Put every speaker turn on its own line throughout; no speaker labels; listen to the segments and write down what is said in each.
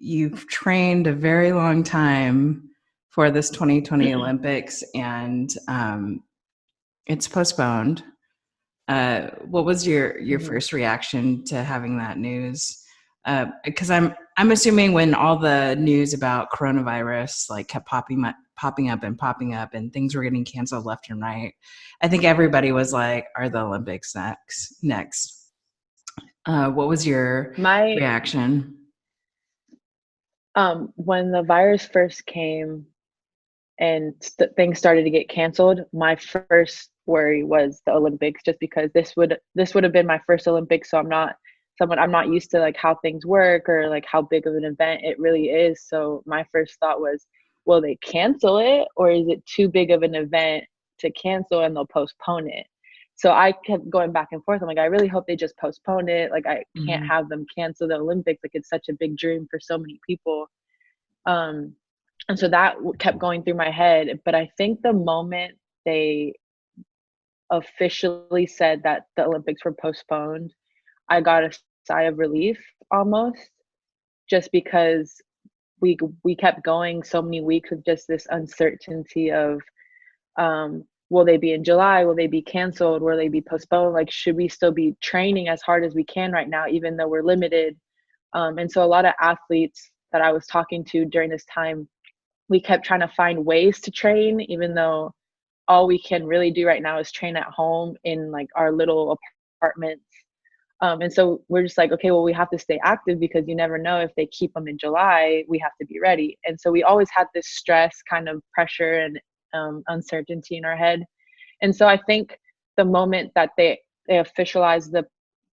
you've trained a very long time for this 2020 Olympics, and it's postponed. What was your first reaction to having that news? Because I'm assuming when all the news about coronavirus like kept popping up, and things were getting canceled left and right, I think everybody was like, "Are the Olympics next?" What was your
My
reaction?
When the virus first came and things started to get canceled, my first worry was the Olympics, just because this would have been my first Olympics, so I'm not used to like how things work or like how big of an event it really is. So my first thought was, will they cancel it, or is it too big of an event to cancel and they'll postpone it? So I kept going back and forth. I'm like, I really hope they just postpone it. Like, I can't
Mm-hmm.
have them cancel the Olympics. Like, it's such a big dream for so many people. Um, and so that kept going through my head. But I think the moment they officially said that the Olympics were postponed, I got a sigh of relief almost, just because we kept going so many weeks with just this uncertainty of, will they be in July? Will they be canceled? Will they be postponed? Like, should we still be training as hard as we can right now, even though we're limited? And so a lot of athletes that I was talking to during this time, we kept trying to find ways to train, even though all we can really do right now is train at home in like our little apartments. And so we're just like, okay, well, we have to stay active, because you never know, if they keep them in July, we have to be ready. And so we always had this stress, kind of pressure and uncertainty in our head. And so I think the moment that they officialized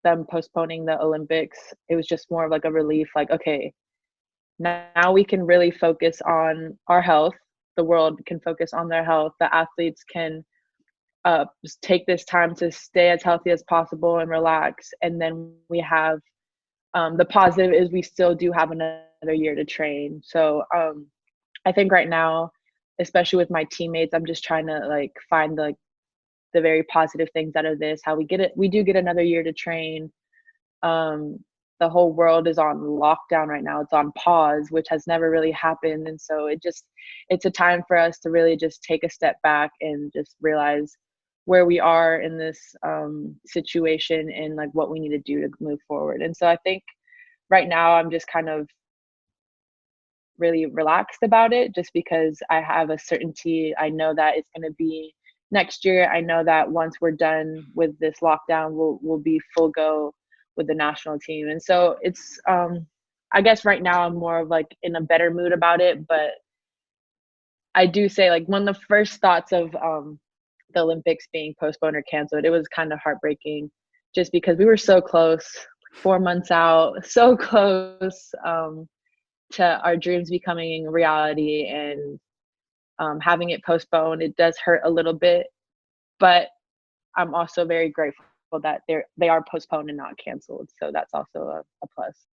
them postponing the Olympics, it was just more of like a relief, like, okay, now we can really focus on our health. The world can focus on their health. The athletes can just take this time to stay as healthy as possible and relax. And then we have, the positive is we still do have another year to train. So I think right now, especially with my teammates, I'm just trying to like find the very positive things out of this. How we do get another year to train. Um, the whole world is on lockdown right now. It's on pause, which has never really happened. And so it's a time for us to really just take a step back and just realize where we are in this situation, and like what we need to do to move forward. And so I think right now I'm just kind of really relaxed about it, just because I have a certainty. I know that it's going to be next year. I know that once we're done with this lockdown, we'll be full go with the national team. And so it's, I guess right now I'm more of like in a better mood about it. But I do say, like, one of the first thoughts of the Olympics being postponed or canceled, it was kind of heartbreaking, just because we were so close, 4 months out, so close, to our dreams becoming reality. And having it postponed, it does hurt a little bit. But I'm also very grateful that they are postponed and not canceled. So that's also a plus.